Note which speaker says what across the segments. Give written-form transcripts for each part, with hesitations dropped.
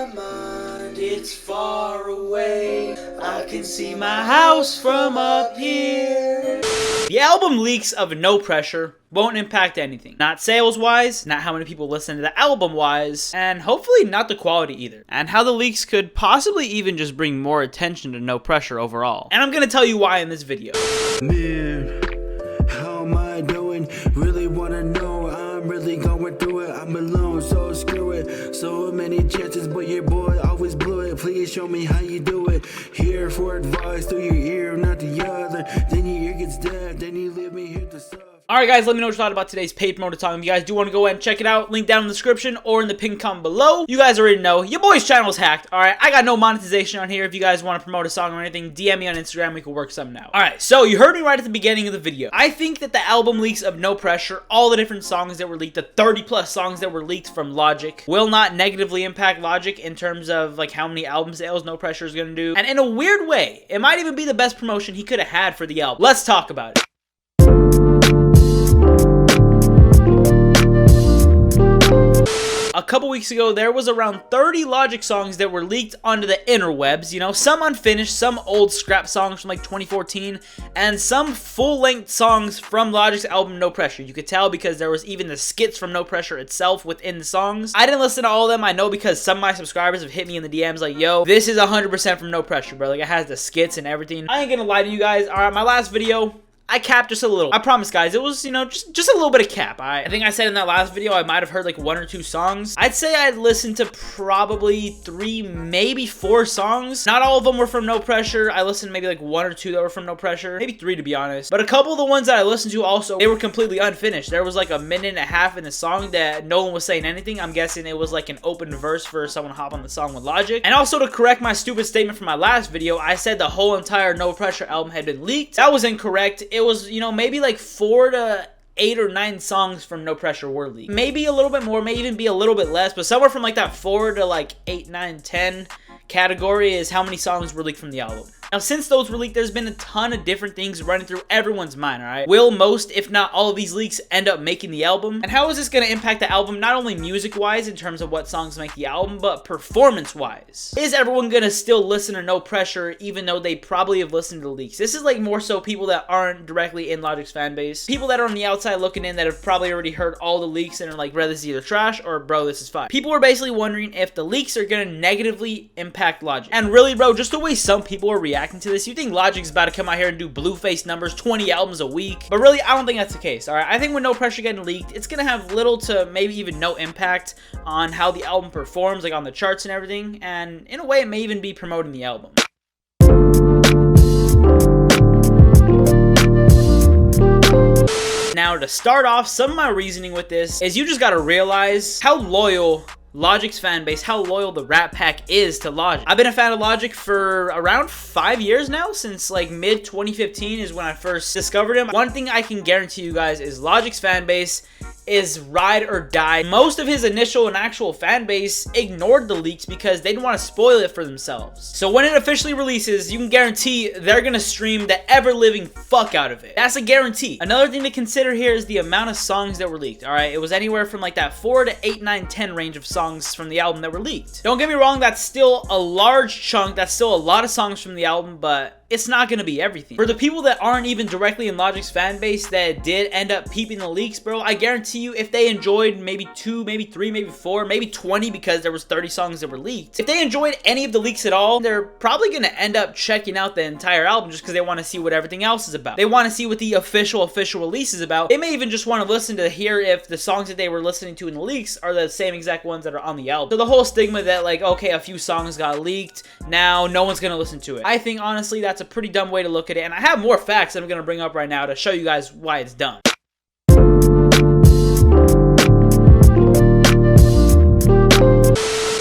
Speaker 1: my mind, it's far away. I can see my house from up here. The album leaks of No Pressure won't impact anything. Not sales-wise, not how many people listen to the album-wise, and hopefully not the quality either. And how the leaks could possibly even just bring more attention to No Pressure overall. And I'm gonna tell you why in this video.
Speaker 2: Man, how am I doing? Really wanna know, I'm really going through it. I'm alone, so screw it. So many chances, but your boy always blew it. Please show me how you do it. Here for advice, through your ear, not the other. Then your ear gets dead, then you leave me here to suffer.
Speaker 1: Alright guys, let me know what you thought about today's paid promoted song. If you guys do want to go ahead and check it out, link down in the description or in the pinned comment below. You guys already know, your boy's channel is hacked. Alright, I got no monetization on here. If you guys want to promote a song or anything, DM me on Instagram, we can work something out. Alright, so you heard me right at the beginning of the video. I think that the album leaks of No Pressure, all the different songs that were leaked, the 30 plus songs that were leaked from Logic, will not negatively impact Logic in terms of like how many album sales No Pressure is going to do. And in a weird way, it might even be the best promotion he could have had for the album. Let's talk about it. A couple weeks ago, there was around 30 Logic songs that were leaked onto the interwebs, you know, some unfinished, some old scrap songs from like 2014, and some full-length songs from Logic's album No Pressure. You could tell because there was even the skits from No Pressure itself within the songs. I didn't listen to all of them, I know, because some of my subscribers have hit me in the DMs like, yo, this is 100% from No Pressure, bro. Like, it has the skits and everything. I ain't gonna lie to you guys. Alright, my last video, I capped just a little. I promise, guys, it was, you know, just a little bit of cap. I think I said in that last video I might have heard like 1 or 2 songs. I'd say I'd listened to probably 3, maybe 4 songs. Not all of them were from No Pressure. I listened to maybe like 1 or 2 that were from No Pressure. Maybe 3 to be honest. But a couple of the ones that I listened to also, they were completely unfinished. There was like a minute and a half in the song that no one was saying anything. I'm guessing it was like an open verse for someone to hop on the song with Logic. And also to correct my stupid statement from my last video, I said the whole entire No Pressure album had been leaked. That was incorrect. It was, you know, maybe like 4 to 8 or 9 songs from No Pressure were leaked. Maybe a little bit more, may even be a little bit less, but somewhere from like that 4 to like 8, 9, 10 category is how many songs were leaked from the album. Now, since those were leaked, there's been a ton of different things running through everyone's mind, alright? Will most, if not all of these leaks, end up making the album? And how is this going to impact the album, not only music-wise, in terms of what songs make the album, but performance-wise? Is everyone going to still listen to No Pressure, even though they probably have listened to the leaks? This is like more so people that aren't directly in Logic's fan base. People that are on the outside looking in that have probably already heard all the leaks and are like, bro, this is either trash or, bro, this is fine. People are basically wondering if the leaks are going to negatively impact Logic. And really, bro, just the way some people are reacting to this, you think Logic's about to come out here and do Blueface numbers, 20 albums a week, but really, I don't think that's the case, alright? I think with No Pressure getting leaked, it's gonna have little to maybe even no impact on how the album performs, like on the charts and everything, and in a way, it may even be promoting the album. Now, to start off, some of my reasoning with this is you just gotta realize how loyal Logic's fan base, how loyal the Rat Pack is to Logic. I've been a fan of Logic for around 5 years now, since like mid 2015 is when I first discovered him. One thing I can guarantee you guys is Logic's fan base is ride or die. Most of his initial and actual fan base ignored the leaks because they didn't want to spoil it for themselves. So when it officially releases, you can guarantee they're gonna stream the ever-living fuck out of it. That's a guarantee. Another thing to consider here is the amount of songs that were leaked, alright? It was anywhere from like that 4 to 8, 9, 10 range of songs from the album that were leaked. Don't get me wrong, that's still a large chunk, that's still a lot of songs from the album, but it's not going to be everything. For the people that aren't even directly in Logic's fan base that did end up peeping the leaks, bro, I guarantee you if they enjoyed maybe 2, maybe 3, maybe 4, maybe 20 because there was 30 songs that were leaked. If they enjoyed any of the leaks at all, they're probably going to end up checking out the entire album just because they want to see what everything else is about. They want to see what the official release is about. They may even just want to listen to hear if the songs that they were listening to in the leaks are the same exact ones that are on the album. So the whole stigma that like, okay, a few songs got leaked, now no one's going to listen to it. I think honestly that's a pretty dumb way to look at it, and I have more facts that I'm going to bring up right now to show you guys why it's dumb.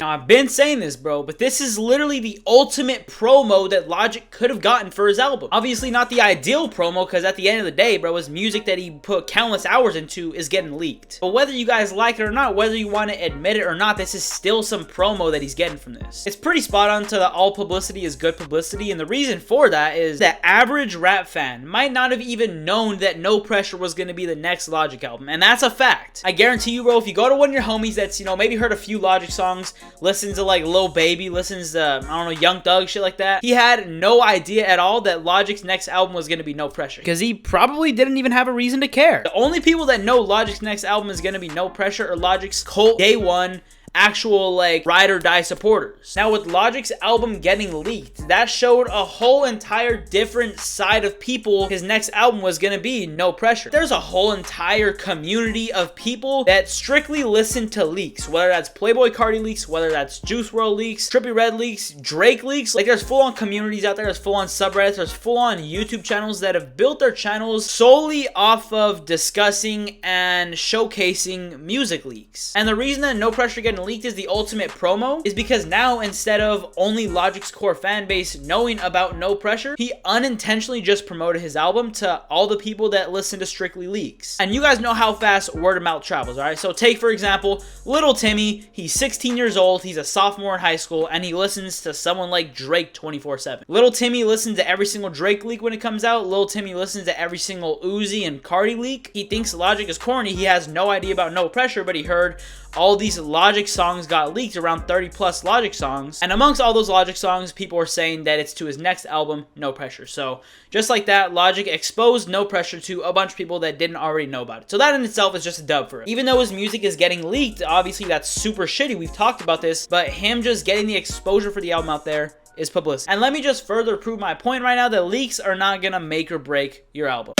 Speaker 1: Now, I've been saying this, bro, but this is literally the ultimate promo that Logic could have gotten for his album. Obviously not the ideal promo, because at the end of the day, bro, his music that he put countless hours into is getting leaked. But whether you guys like it or not, whether you want to admit it or not, this is still some promo that he's getting from this. It's pretty spot on to the all publicity is good publicity, and the reason for that is that average rap fan might not have even known that No Pressure was going to be the next Logic album, and that's a fact. I guarantee you, bro, if you go to one of your homies that's, you know, maybe heard a few Logic songs, listens to like Lil Baby, listens to, I don't know, Young Thug, shit like that. He had no idea at all that Logic's next album was gonna be No Pressure, because he probably didn't even have a reason to care. The only people that know Logic's next album is gonna be No Pressure are Logic's cult day one actual like ride or die supporters. Now with Logic's album getting leaked, that showed a whole entire different side of people his next album was gonna be No Pressure. There's a whole entire community of people that strictly listen to leaks, whether that's Playboy Cardi leaks, whether that's Juice WRLD leaks, Trippie Redd leaks, Drake leaks. Like there's full-on communities out there, there's full-on subreddits, there's full-on YouTube channels that have built their channels solely off of discussing and showcasing music leaks. And the reason that No Pressure getting leaked is the ultimate promo is because now, instead of only Logic's core fan base knowing about No Pressure, he unintentionally just promoted his album to all the people that listen to strictly leaks. And you guys know how fast word of mouth travels, alright? So take for example Little Timmy. He's 16 years old, he's a sophomore in high school, and he listens to someone like Drake 24/7. Little Timmy listens to every single Drake leak when it comes out. Little Timmy listens to every single Uzi and Cardi leak. He thinks Logic is corny. He has no idea about No Pressure, but he heard all these Logic songs got leaked, around 30 plus Logic songs, and amongst all those Logic songs, people are saying that it's to his next album, No Pressure. So just like that, Logic exposed No Pressure to a bunch of people that didn't already know about it. So that in itself is just a dub for him. Even though his music is getting leaked, obviously that's super shitty, we've talked about this, but him just getting the exposure for the album out there is publicity. And let me just further prove my point right now that leaks are not gonna make or break your album.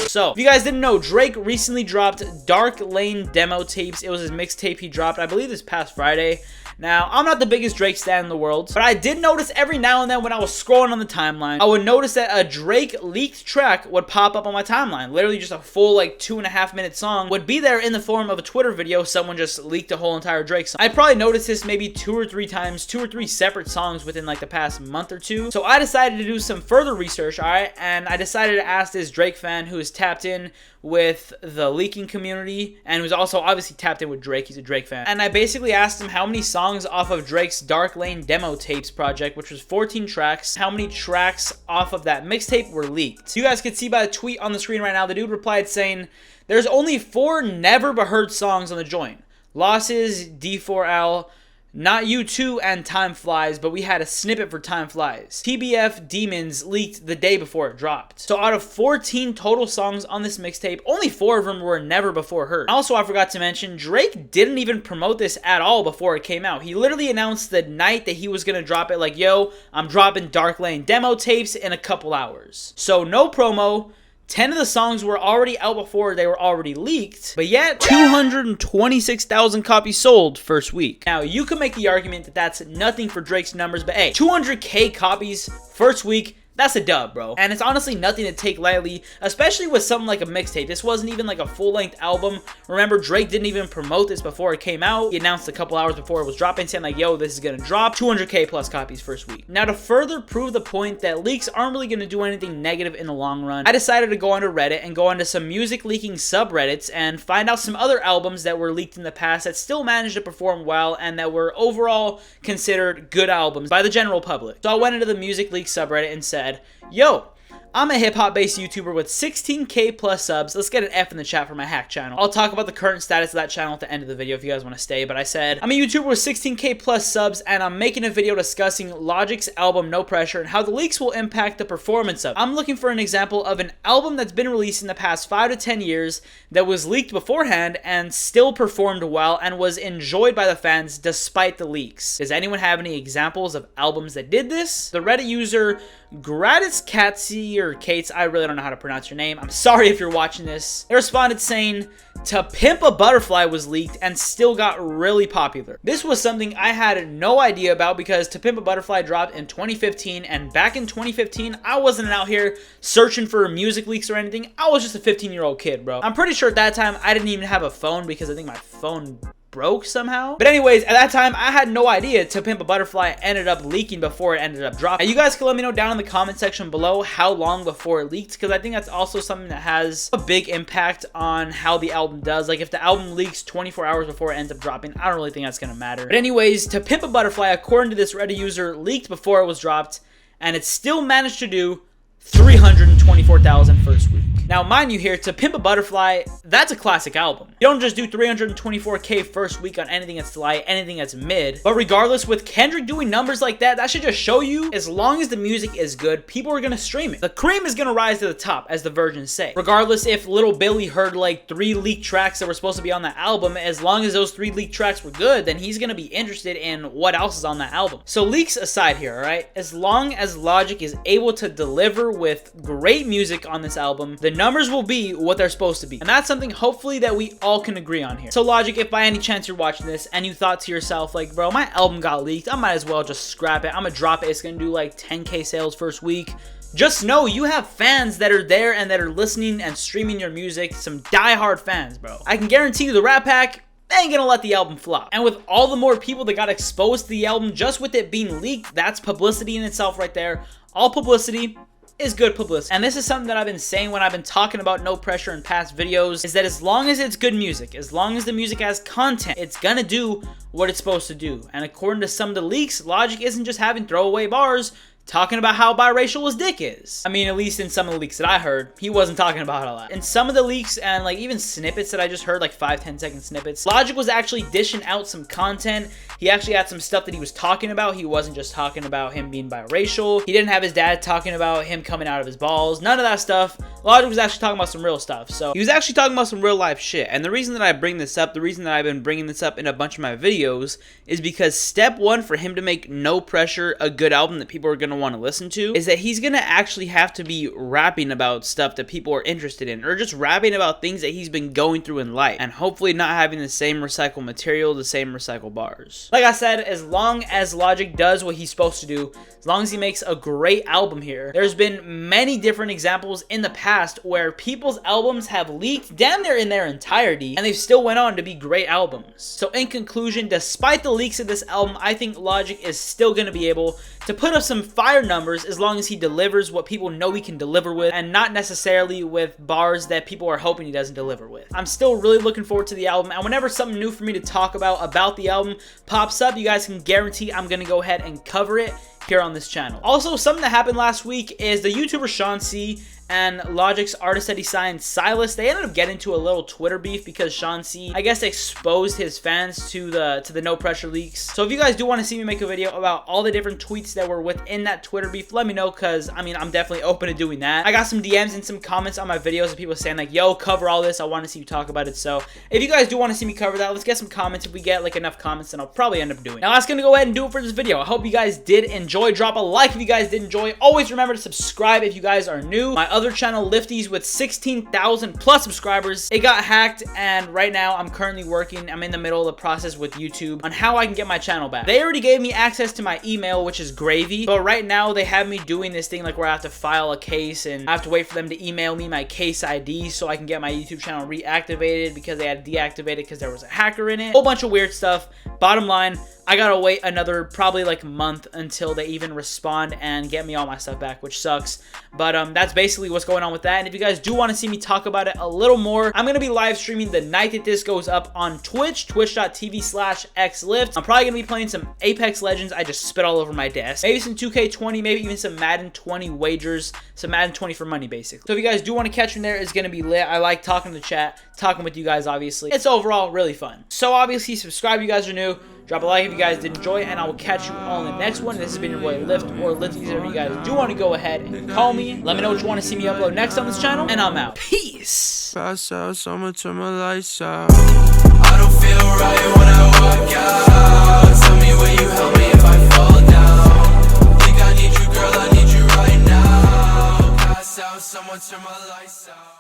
Speaker 1: So, if you guys didn't know, Drake recently dropped Dark Lane demo tapes. It was his mixtape he dropped, I believe, this past Friday. Now, I'm not the biggest Drake stan in the world, but I did notice every now and then when I was scrolling on the timeline, I would notice that a Drake leaked track would pop up on my timeline. Literally just a full like 2.5 minute song would be there in the form of a Twitter video. Someone just leaked a whole entire Drake song. I probably noticed this maybe 2 or 3 times, 2 or 3 separate songs within like the past month or two. So I decided to do some further research, alright? And I decided to ask this Drake fan who is tapped in with the leaking community and who's also obviously tapped in with Drake. He's a Drake fan. And I basically asked him how many songs off of Drake's Dark Lane demo tapes project, which was 14 tracks, how many tracks off of that mixtape were leaked. So you guys can see by the tweet on the screen right now, the dude replied saying, there's only 4 never but heard songs on the joint. Losses, D4L, Not You Too, and Time Flies, but we had a snippet for Time Flies. TBF Demons leaked the day before it dropped. So out of 14 total songs on this mixtape, only 4 of them were never before heard. Also, I forgot to mention, Drake didn't even promote this at all before it came out. He literally announced the night that he was gonna drop it, like, yo, I'm dropping Dark Lane demo tapes in a couple hours. So no promo. 10 of the songs were already out before they were already leaked, but yet 226,000 copies sold first week. Now, you could make the argument that that's nothing for Drake's numbers, but hey, 200K copies first week, that's a dub, bro. And it's honestly nothing to take lightly, especially with something like a mixtape. This wasn't even like a full-length album. Remember, Drake didn't even promote this before it came out. He announced a couple hours before it was dropping, saying like, yo, this is gonna drop. 200K plus copies first week. Now, to further prove the point that leaks aren't really gonna do anything negative in the long run, I decided to go onto Reddit and go onto some music leaking subreddits and find out some other albums that were leaked in the past that still managed to perform well and that were overall considered good albums by the general public. So I went into the music leak subreddit and said, yo, I'm a hip-hop based YouTuber with 16K plus subs. Let's get an F in the chat for my hack channel. I'll talk about the current status of that channel at the end of the video if you guys want to stay, but I said, I'm a YouTuber with 16K plus subs and I'm making a video discussing Logic's album No Pressure and how the leaks will impact the performance of it. I'm looking for an example of an album that's been released in the past 5 to 10 years that was leaked beforehand and still performed well and was enjoyed by the fans despite the leaks. Does anyone have any examples of albums that did this? The Reddit user Gratis Katsi or Kates, I really don't know how to pronounce your name. I'm sorry if you're watching this. They responded saying, To Pimp a Butterfly was leaked and still got really popular. This was something I had no idea about because To Pimp a Butterfly dropped in 2015, and back in 2015, I wasn't out here searching for music leaks or anything. I was just a 15-year-old kid, bro. I'm pretty sure at that time I didn't even have a phone because I think my phone broke somehow. But anyways, at that time, I had no idea To Pimp a Butterfly ended up leaking before it ended up dropping. Now, you guys can let me know down in the comment section below how long before it leaked, because I think that's also something that has a big impact on how the album does. Like, if the album leaks 24 hours before it ends up dropping, I don't really think that's gonna matter. But anyways, To Pimp a Butterfly, according to this Reddit user, leaked before it was dropped, and it still managed to do 324,000 first week. Now, mind you here, To Pimp a Butterfly, that's a classic album. You don't just do 324K first week on anything that's light, anything that's mid. But regardless, with Kendrick doing numbers like that, that should just show you, as long as the music is good, people are gonna stream it. The cream is gonna rise to the top, as the Virgins say. Regardless if Little Billy heard like 3 leaked tracks that were supposed to be on the album, as long as those 3 leaked tracks were good, then he's gonna be interested in what else is on that album. So leaks aside here, alright? As long as Logic is able to deliver with great music on this album, the numbers will be what they're supposed to be. And that's something hopefully that we all can agree on here. So Logic, if by any chance you're watching this and you thought to yourself like, bro, my album got leaked, I might as well just scrap it. I'm gonna drop it. It's gonna do like 10K sales first week. Just know you have fans that are there and that are listening and streaming your music. Some diehard fans, bro. I can guarantee you the Rat Pack, they ain't gonna let the album flop. And with all the more people that got exposed to the album just with it being leaked, that's publicity in itself right there. All publicity is good publicity. And this is something that I've been saying when I've been talking about No Pressure in past videos, is that as long as it's good music, as long as the music has content, it's gonna do what it's supposed to do. And according to some of the leaks, Logic isn't just having throwaway bars talking about how biracial his dick is. I mean, at least in some of the leaks that I heard, he wasn't talking about all that. In some of the leaks and like even snippets that I just heard, like 5-10 second snippets, Logic was actually dishing out some content. He actually had some stuff that he was talking about. He wasn't just talking about him being biracial. He didn't have his dad talking about him coming out of his balls. None of that stuff. Logic was actually talking about some real stuff. So he was actually talking about some real life shit. And the reason that I bring this up, the reason that I've been bringing this up in a bunch of my videos is because step one for him to make No Pressure a good album that people are going to want to listen to is that he's gonna actually have to be rapping about stuff that people are interested in, or just rapping about things that he's been going through in life, and hopefully not having the same recycled material, the same recycled bars. Like I said, as long as Logic does what he's supposed to do, as long as he makes a great album here, there's been many different examples in the past where people's albums have leaked damn near in their entirety, and they've still went on to be great albums. So in conclusion, despite the leaks of this album, I think Logic is still gonna be able to put up some fire numbers as long as he delivers what people know he can deliver with, and not necessarily with bars that people are hoping he doesn't deliver with. I'm still really looking forward to the album, and whenever something new for me to talk about the album pops up, you guys can guarantee I'm gonna go ahead and cover it here on this channel. Also, something that happened last week is the YouTuber Sean C and Logic's artist that he signed, Silas, they ended up getting into a little Twitter beef because Sean C, I guess, exposed his fans to the No Pressure leaks. So if you guys do want to see me make a video about all the different tweets that were within that Twitter beef, let me know, because I mean, I'm definitely open to doing that. I got some DMs and some comments on my videos of people saying like, yo, cover all this, I want to see you talk about it. So if you guys do want to see me cover that, let's get some comments. If we get like enough comments, then I'll probably end up doing it. Now that's gonna go ahead and do it for this video. I hope you guys did enjoy. Drop a like if you guys did enjoy. Always remember to subscribe if you guys are new. My other channel, Lyfties, with 16,000 plus subscribers, it got hacked, and right now I'm currently working, I'm in the middle of the process with YouTube on how I can get my channel back. They already gave me access to my email, which is gravy, but right now they have me doing this thing like where I have to file a case and I have to wait for them to email me my case ID so I can get my YouTube channel reactivated, because they had to deactivate it because there was a hacker in it. Whole bunch of weird stuff. Bottom line, I gotta wait another probably like month until they even respond and get me all my stuff back, which sucks. But that's basically what's going on with that. And if you guys do want to see me talk about it a little more, I'm gonna be live streaming the night that this goes up on Twitch, twitch.tv/xlyft. I'm probably gonna be playing some Apex Legends. I just spit all over my desk. Maybe some 2K20, maybe even some Madden 20 wagers, some Madden 20 for money, basically. So if you guys do want to catch me there, it's gonna be lit. I like talking to the chat, talking with you guys, obviously. It's overall really fun. So obviously, subscribe if you guys are new. Drop a like if you guys did enjoy, and I will catch you all in the next one. This has been your boy Lyft, or Lyfties. If you guys do want to go ahead and call me, let me know what you want to see me upload next on this channel, and I'm out. Peace.
Speaker 2: Pass out, someone turn my lights out. I don't feel right when I walk out. Tell me will you help me if I fall down? Think I need you, girl, I need you right now. Pass out, someone turn my lights out.